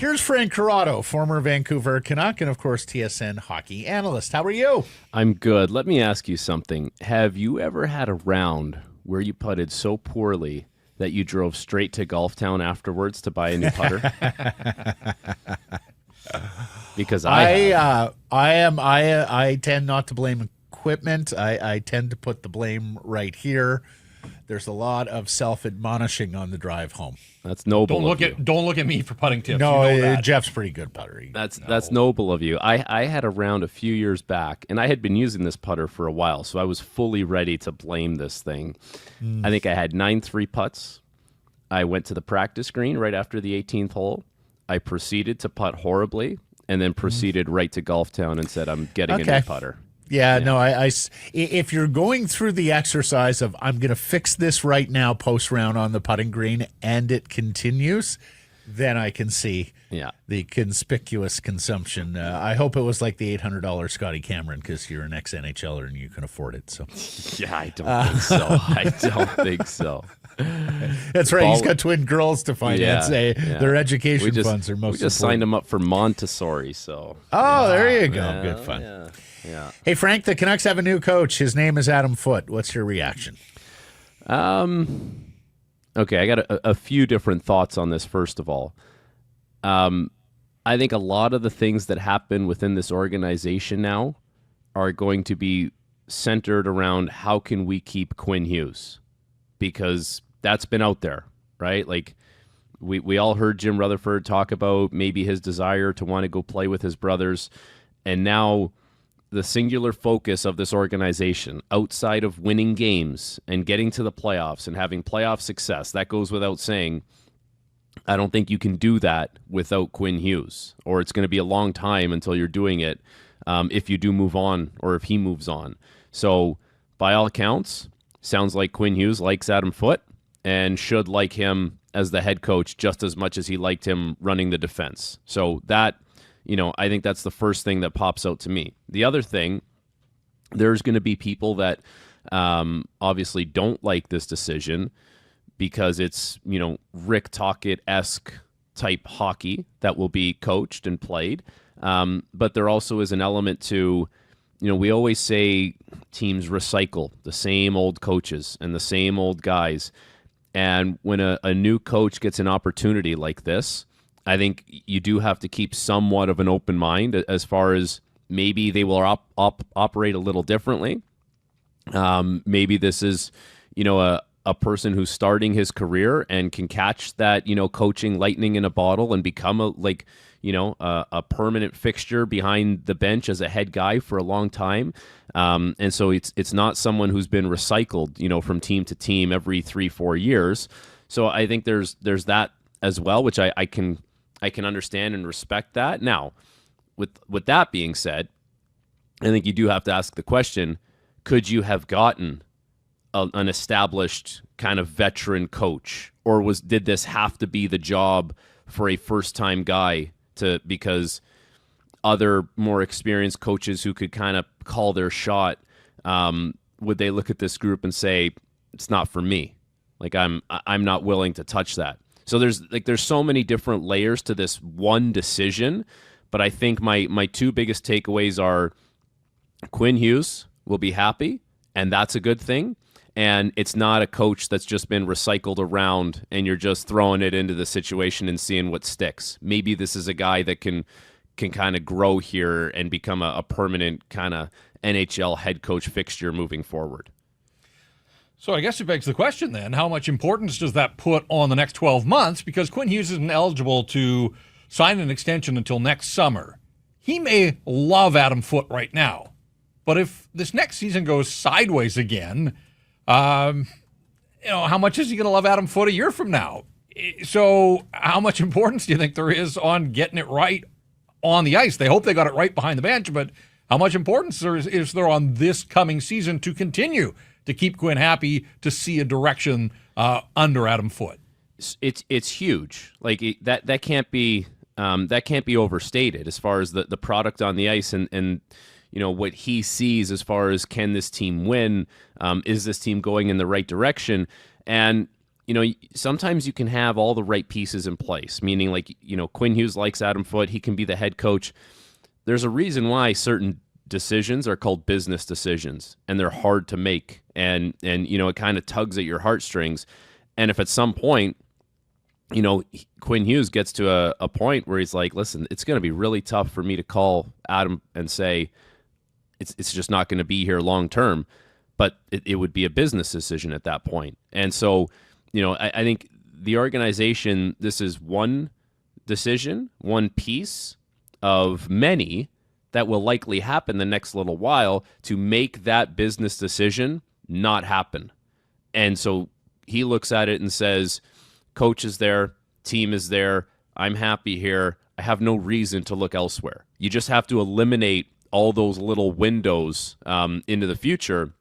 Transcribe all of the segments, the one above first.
Here's Frank Corrado, former Vancouver Canuck and, of course, TSN hockey analyst. How are you? I'm good. Let me ask you something. Have you ever had a round where you putted so poorly that you drove straight to Golf Town afterwards to buy a new putter? Because I tend not to blame equipment. I tend to put the blame right here. There's a lot of self-admonishing on the drive home. That's noble. Don't look at me for putting tips. No, you know that. Jeff's pretty good putter. That's noble of you. I had a round a few years back, and I had been using this putter for a while, so I was fully ready to blame this thing. I think I had 9-3 putts. I went to the practice green right after the 18th hole. I proceeded to putt horribly, and then proceeded right to Golf Town and said, "I'm getting a new putter." Yeah, no, if you're going through the exercise of I'm going to fix this right now post round on the putting green and it continues, then I can see the conspicuous consumption. I hope it was like the $800 Scotty Cameron because you're an ex-NHLer and you can afford it. So yeah, I don't think so. I don't think so. That's right. He's got twin girls to finance. Their education funds are most. We just signed them up for Montessori. So there you go. Good fun. Yeah. Hey, Frank, the Canucks have a new coach. His name is Adam Foote. What's your reaction? Okay, I got a few different thoughts on this, first of all. I think a lot of the things that happen within this organization now are going to be centered around how can we keep Quinn Hughes, because that's been out there, right? Like we all heard Jim Rutherford talk about maybe his desire to want to go play with his brothers, and now the singular focus of this organization outside of winning games and getting to the playoffs and having playoff success, that goes without saying. I don't think you can do that without Quinn Hughes, or it's going to be a long time until you're doing it if you do move on or if he moves on. So by all accounts, sounds like Quinn Hughes likes Adam Foote and should like him as the head coach just as much as he liked him running the defense. So that, I think that's the first thing that pops out to me. The other thing, there's going to be people that obviously don't like this decision because it's, Rick Tocchet-esque type hockey that will be coached and played. But there also is an element to, we always say teams recycle the same old coaches and the same old guys. And when a new coach gets an opportunity like this, I think you do have to keep somewhat of an open mind as far as maybe they will operate a little differently. Maybe this is, a person who's starting his career and can catch that, coaching lightning in a bottle and become a permanent fixture behind the bench as a head guy for a long time. And so it's not someone who's been recycled, from team to team every 3-4 years. So I think there's that as well, which I can understand and respect that. Now, with that being said, I think you do have to ask the question, could you have gotten an established kind of veteran coach, or did this have to be the job for a first-time guy because other more experienced coaches who could kind of call their shot, would they look at this group and say, it's not for me? Like I'm not willing to touch that. So there's so many different layers to this one decision, but I think my two biggest takeaways are Quinn Hughes will be happy, and that's a good thing. And it's not a coach that's just been recycled around and you're just throwing it into the situation and seeing what sticks. Maybe this is a guy that can kind of grow here and become a permanent kind of NHL head coach fixture moving forward. So I guess it begs the question then, how much importance does that put on the next 12 months? Because Quinn Hughes isn't eligible to sign an extension until next summer. He may love Adam Foote right now, but if this next season goes sideways again, how much is he going to love Adam Foote a year from now? So how much importance do you think there is on getting it right on the ice? They hope they got it right behind the bench, but how much importance is there on this coming season to continue to keep Quinn happy, to see a direction under Adam Foote? It's huge. Like that can't be overstated as far as the product on the ice and what he sees as far as can this team win? Is this team going in the right direction? And sometimes you can have all the right pieces in place, meaning like, Quinn Hughes likes Adam Foote. He can be the head coach. There's a reason why certain decisions are called business decisions, and they're hard to make. And it kind of tugs at your heartstrings. And if at some point, Quinn Hughes gets to a point where he's like, listen, it's going to be really tough for me to call Adam and say it's just not going to be here long term. But it would be a business decision at that point. And so, I think the organization, this is one decision, one piece of many that will likely happen the next little while to make that business decision not happen. And so he looks at it and says, coach is there, team is there, I'm happy here, I have no reason to look elsewhere. You just have to eliminate all those little windows into the future.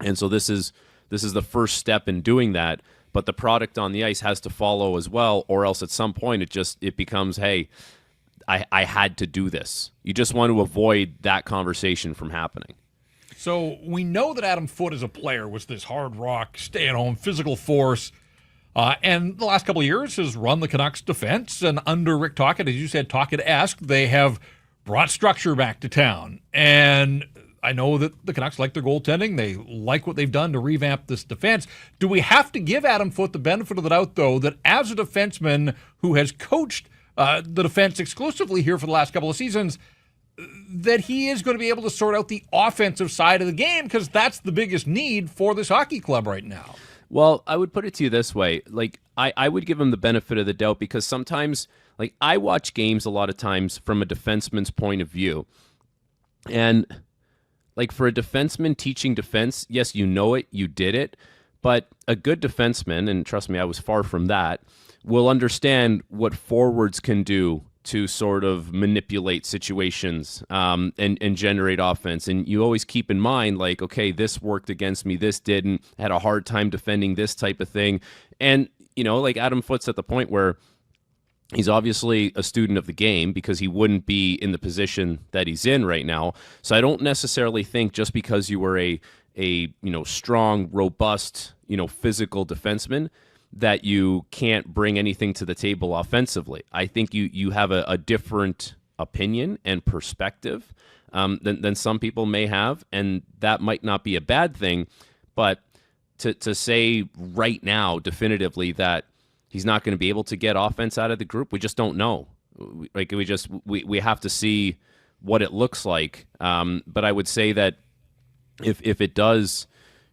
And so this is the first step in doing that, but the product on the ice has to follow as well, or else at some point it becomes, hey, I had to do this. You just want to avoid that conversation from happening. So we know that Adam Foote as a player was this hard rock, stay-at-home, physical force, and the last couple of years has run the Canucks defense, and under Rick Tocchet, as you said, Tocchet-esque, they have brought structure back to town. And I know that the Canucks like their goaltending. They like what they've done to revamp this defense. Do we have to give Adam Foote the benefit of the doubt, though, that as a defenseman who has coached the defense exclusively here for the last couple of seasons, that he is going to be able to sort out the offensive side of the game, because that's the biggest need for this hockey club right now? Well, I would put it to you this way. Like, I would give him the benefit of the doubt, because sometimes, like, I watch games a lot of times from a defenseman's point of view. And like, for a defenseman teaching defense, yes, you know it, you did it, but a good defenseman, and trust me, I was far from that, will understand what forwards can do to sort of manipulate situations and generate offense. And you always keep in mind, like, okay, this worked against me, this didn't, had a hard time defending this type of thing. And, like, Adam Foote's at the point where he's obviously a student of the game, because he wouldn't be in the position that he's in right now. So I don't necessarily think just because you were a strong, robust, physical defenseman that you can't bring anything to the table offensively. I think you have a different opinion and perspective than some people may have, and that might not be a bad thing. But to say right now definitively that he's not going to be able to get offense out of the group, we just don't know. We have to see what it looks like. But I would say that if it does,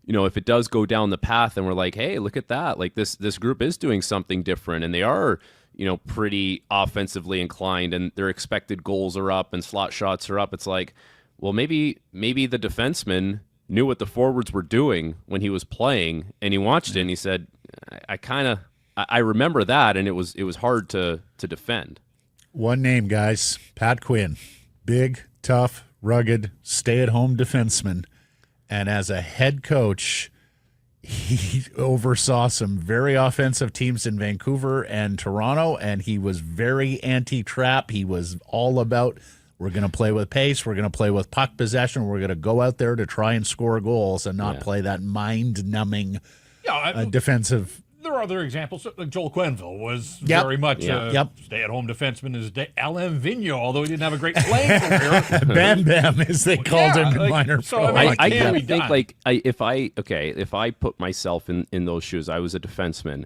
if it does go down the path and we're like, hey, look at that, like this group is doing something different, and they are, pretty offensively inclined, and their expected goals are up and slot shots are up. It's like, well, maybe the defenseman knew what the forwards were doing when he was playing, and he watched it and he said, I remember that, and it was hard to defend. One name, guys, Pat Quinn. Big, tough, rugged, stay-at-home defenseman. And as a head coach, he oversaw some very offensive teams in Vancouver and Toronto, and he was very anti-trap. He was all about, we're going to play with pace, we're going to play with puck possession, we're going to go out there to try and score goals and not play that mind-numbing defensive. There are other examples. Like Joel Quenneville was very much a stay-at-home defenseman. His LM Vigneault, although he didn't have a great playing career. Bam Bam, as they called him in minor pro. I can't think, if I put myself in those shoes, I was a defenseman,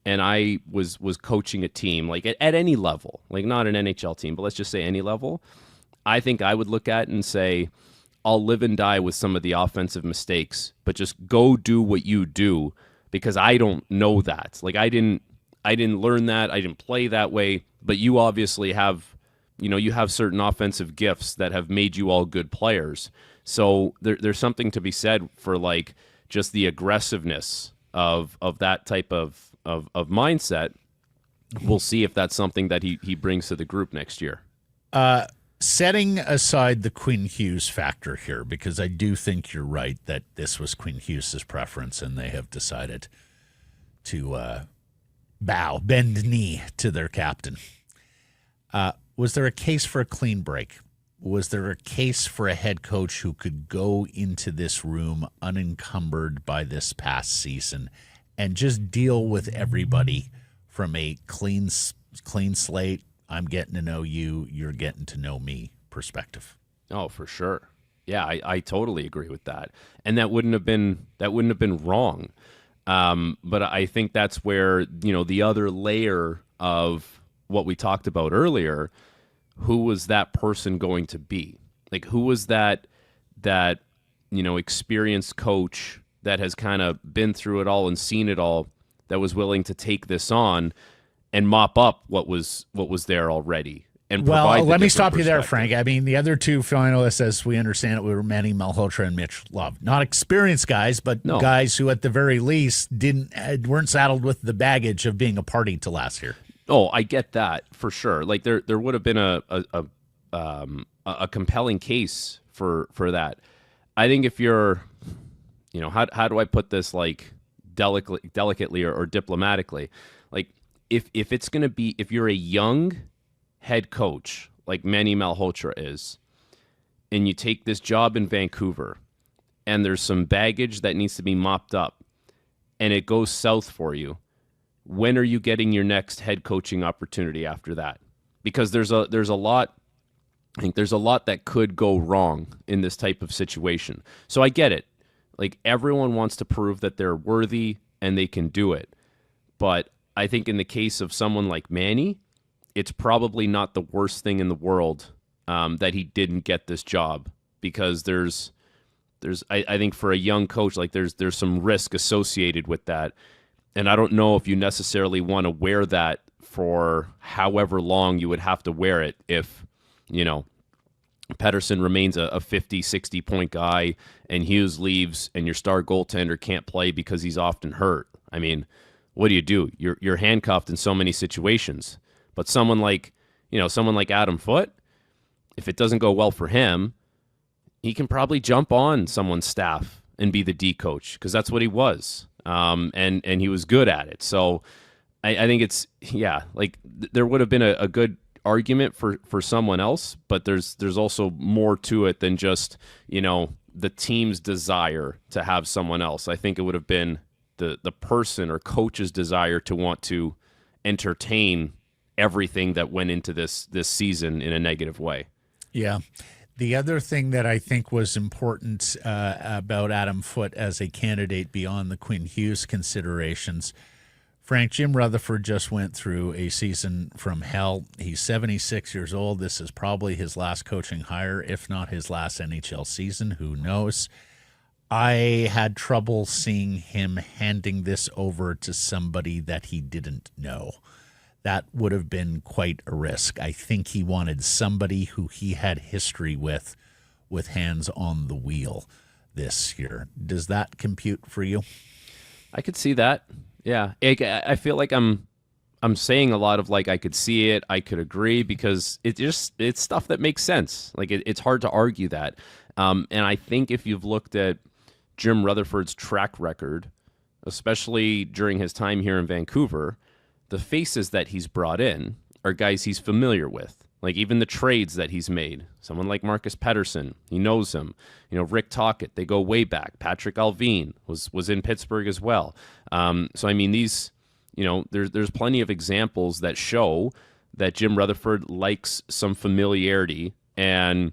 and I was coaching a team, like at any level, like not an NHL team, but let's just say any level, I think I would look at it and say, I'll live and die with some of the offensive mistakes, but just go do what you do, because I don't know that. Like, I didn't learn that. I didn't play that way. But you obviously have, you have certain offensive gifts that have made you all good players. So there's something to be said for, like, just the aggressiveness of that type of mindset. We'll see if that's something that he brings to the group next year. Setting aside the Quinn Hughes factor here, because I do think you're right that this was Quinn Hughes' preference, and they have decided to bend knee to their captain. Was there a case for a clean break? Was there a case for a head coach who could go into this room unencumbered by this past season and just deal with everybody from a clean slate. I'm getting to know you, you're getting to know me perspective. Oh, for sure. Yeah, I totally agree with that. And that wouldn't have been wrong. But I think that's where, the other layer of what we talked about earlier, who was that person going to be? Like, who was that experienced coach that has kind of been through it all and seen it all, that was willing to take this on and mop up what was there already? And well, let me stop you there, Frank. I mean, the other two finalists, as we understand it, were Manny Malhotra and Mitch Love. Not experienced guys, but guys who, at the very least, weren't saddled with the baggage of being a party to last year. Oh, I get that for sure. Like there would have been a compelling case for that. I think if you're, how do I put this, like, delicately or diplomatically? Like, if it's going to be, if you're a young head coach like Manny Malhotra is, and you take this job in Vancouver, and there's some baggage that needs to be mopped up, and it goes south for you, when are you getting your next head coaching opportunity after that? Because there's a lot. I think there's a lot that could go wrong in this type of situation. So I get it. Like, everyone wants to prove that they're worthy and they can do it. But I think in the case of someone like Manny, it's probably not the worst thing in the world that he didn't get this job, because I think for a young coach, like, there's some risk associated with that. And I don't know if you necessarily want to wear that for however long you would have to wear it if, Pettersson remains a 50, 60-point guy, and Hughes leaves, and your star goaltender can't play because he's often hurt. I mean, what do? You're handcuffed in so many situations. But someone like Adam Foote, if it doesn't go well for him, he can probably jump on someone's staff and be the D coach, because that's what he was. And he was good at it. So I think there would have been a good argument for someone else, but there's also more to it than just, the team's desire to have someone else. I think it would have been the person or coach's desire to want to entertain everything that went into this season in a negative way. Yeah. The other thing that I think was important about Adam Foote as a candidate beyond the Quinn Hughes considerations, Frank, Jim Rutherford just went through a season from hell. He's 76 years old. This is probably his last coaching hire, if not his last NHL season. Who knows? I had trouble seeing him handing this over to somebody that he didn't know. That would have been quite a risk. I think he wanted somebody who he had history with hands on the wheel this year. Does that compute for you? I could see that. Yeah. I feel like I'm saying a lot of, like, I could see it, I could agree, because it's stuff that makes sense. Like, it's hard to argue that. And I think if you've looked at Jim Rutherford's track record, especially during his time here in Vancouver, the faces that he's brought in are guys he's familiar with. Like, even the trades that he's made. Someone like Marcus Pettersson, he knows him. Rick Tocchet, they go way back. Patrick Alvin was in Pittsburgh as well. So, I mean, these, there's plenty of examples that show that Jim Rutherford likes some familiarity and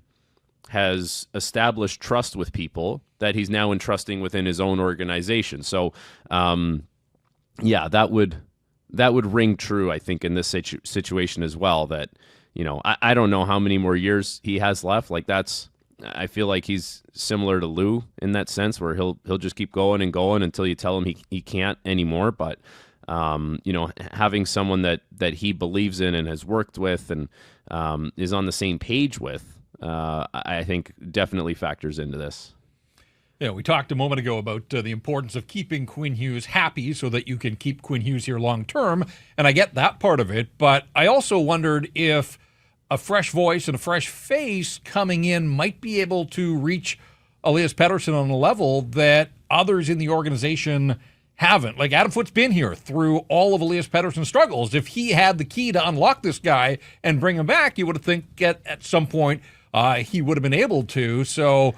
has established trust with people that he's now entrusting within his own organization. So, that would ring true, I think, in this situation as well, that, I don't know how many more years he has left. Like, I feel like he's similar to Lou in that sense, where he'll just keep going and going until you tell him he can't anymore. But, having someone that he believes in and has worked with and is on the same page with, I think definitely factors into this. Yeah, we talked a moment ago about the importance of keeping Quinn Hughes happy so that you can keep Quinn Hughes here long term, and I get that part of it, but I also wondered if a fresh voice and a fresh face coming in might be able to reach Elias Pettersson on a level that others in the organization haven't. Like, Adam Foote's been here through all of Elias Pettersson's struggles. If he had the key to unlock this guy and bring him back, you would have think at some point he would have been able to. So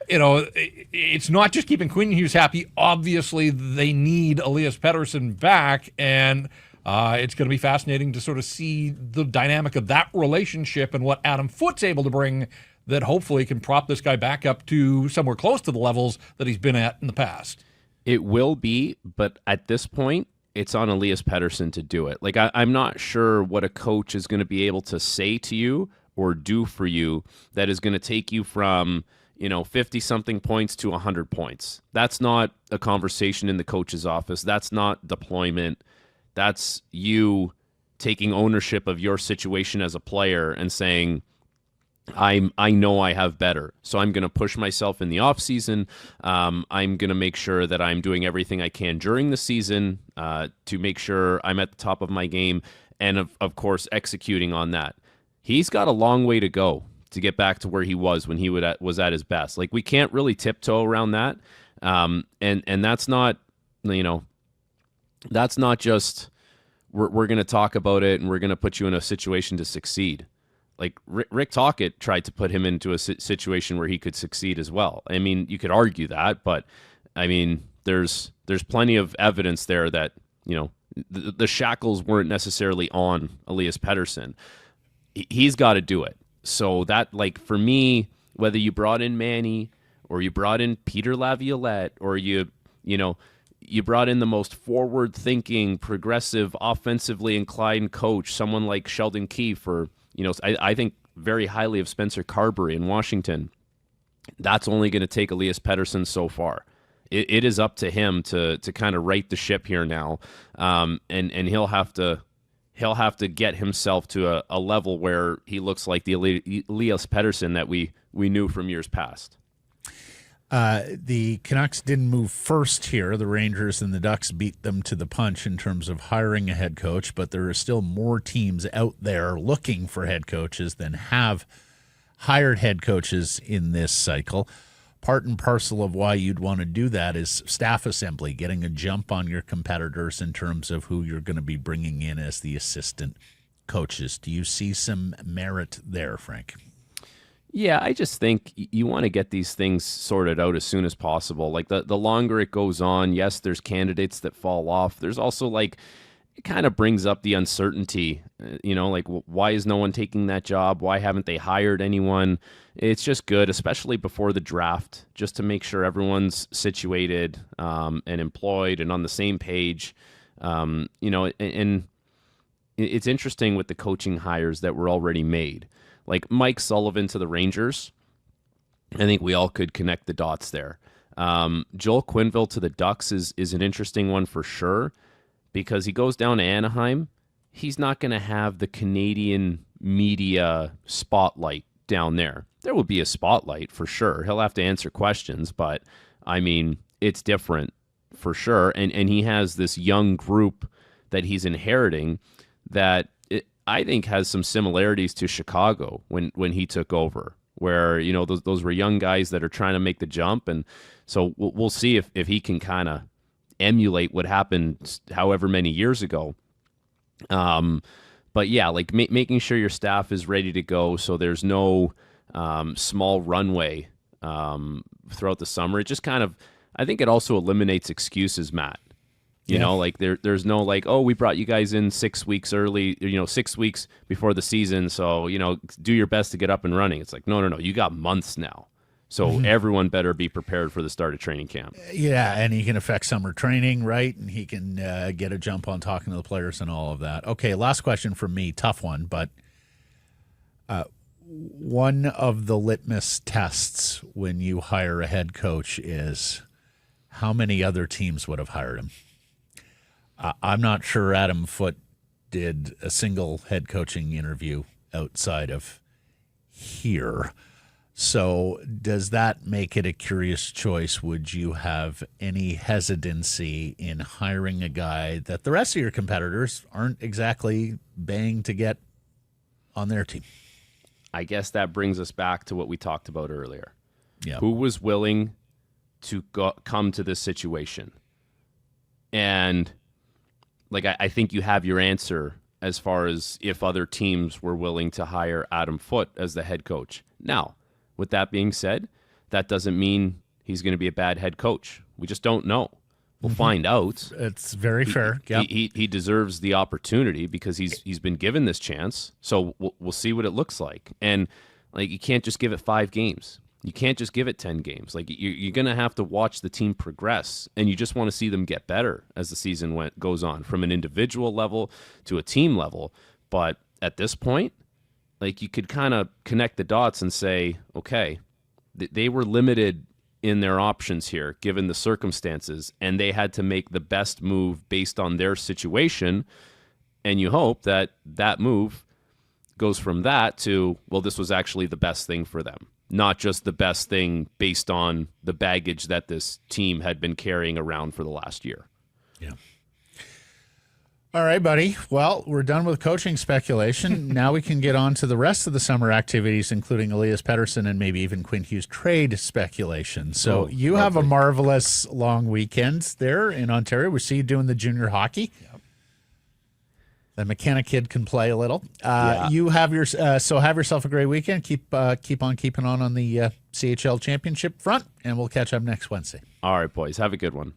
it's not just keeping Quinn Hughes happy. Obviously, they need Elias Pettersson back, and it's going to be fascinating to sort of see the dynamic of that relationship and what Adam Foote's able to bring that hopefully can prop this guy back up to somewhere close to the levels that he's been at in the past. It will be, but at this point, it's on Elias Pettersson to do it. Like, I'm not sure what a coach is going to be able to say to you or do for you that is going to take you from 50-something points to 100 points. That's not a conversation in the coach's office. That's not deployment. That's you taking ownership of your situation as a player and saying, I know I have better, so I'm going to push myself in the off season. I'm going to make sure that I'm doing everything I can during the season to make sure I'm at the top of my game, and of course executing on that. He's got a long way to go to get back to where he was when he was at his best. Like, we can't really tiptoe around that, and that's not that's not just we're going to talk about it and we're going to put you in a situation to succeed. Like, Rick Tocchet tried to put him into a situation where he could succeed as well. I mean, you could argue that, but I mean, there's plenty of evidence there that the shackles weren't necessarily on Elias Pettersson. He's got to do it. So that, like, for me, whether you brought in Manny or you brought in Peter Laviolette or you brought in the most forward-thinking, progressive, offensively inclined coach, someone like Sheldon Keefe, or I think very highly of Spencer Carberry in Washington. That's only going to take Elias Pettersson so far. It is up to him to kind of right the ship here now, and he'll have to get himself to a level where he looks like the Elias Pettersson that we knew from years past. The Canucks didn't move first here. The Rangers and the Ducks beat them to the punch in terms of hiring a head coach, but there are still more teams out there looking for head coaches than have hired head coaches in this cycle. Part and parcel of why you'd want to do that is staff assembly, getting a jump on your competitors in terms of who you're going to be bringing in as the assistant coaches. Do you see some merit there, Frank? Yeah, I just think you want to get these things sorted out as soon as possible. Like, the longer it goes on, yes, there's candidates that fall off. There's also, like, it kind of brings up the uncertainty, like, why is no one taking that job? Why haven't they hired anyone? It's just good, especially before the draft, just to make sure everyone's situated and employed and on the same page. And it's interesting with the coaching hires that were already made. Like Mike Sullivan to the Rangers, I think we all could connect the dots there. Joel Quenneville to the Ducks is an interesting one for sure, because he goes down to Anaheim. He's not going to have the Canadian media spotlight down there. There will be a spotlight for sure. He'll have to answer questions, but I mean, it's different for sure. And he has this young group that he's inheriting that I think has some similarities to Chicago when he took over, where those were young guys that are trying to make the jump, and so we'll see if he can kind of emulate what happened however many years ago. But yeah, like making sure your staff is ready to go, so there's no small runway throughout the summer. It just kind of, I think it also eliminates excuses, Matt. You know, like there's no like, oh, we brought you guys in 6 weeks early, 6 weeks before the season, so, do your best to get up and running. It's like, no, you got months now. So everyone better be prepared for the start of training camp. Yeah, and he can affect summer training, right? And he can get a jump on talking to the players and all of that. Okay, last question from me. Tough one, but one of the litmus tests when you hire a head coach is how many other teams would have hired him. I'm not sure Adam Foote did a single head coaching interview outside of here. So does that make it a curious choice? Would you have any hesitancy in hiring a guy that the rest of your competitors aren't exactly baying to get on their team? I guess that brings us back to what we talked about earlier. Yeah. Who was willing to come to this situation? And like, I think you have your answer as far as if other teams were willing to hire Adam Foote as the head coach. Now, with that being said, that doesn't mean he's going to be a bad head coach. We just don't know. We'll find out. It's very fair. Yep. He deserves the opportunity because he's been given this chance. So we'll see what it looks like. And like, you can't just give it 5 games. You can't just give it 10 games. Like, you're going to have to watch the team progress, and you just want to see them get better as the season goes on, from an individual level to a team level. But at this point, like, you could kind of connect the dots and say, okay, they were limited in their options here, given the circumstances, and they had to make the best move based on their situation. And you hope that that move goes from that to, well, this was actually the best thing for them, not just the best thing based on the baggage that this team had been carrying around for the last year. Yeah. All right, buddy. Well, we're done with coaching speculation. Now we can get on to the rest of the summer activities, including Elias Pettersson and maybe even Quinn Hughes trade speculation. So you have a marvelous long weekend there in Ontario. We see you doing the junior hockey. Yep. The McKenna kid can play a little. You have your so have yourself a great weekend. Keep on keeping on the CHL championship front, and we'll catch up next Wednesday. All right, boys. Have a good one.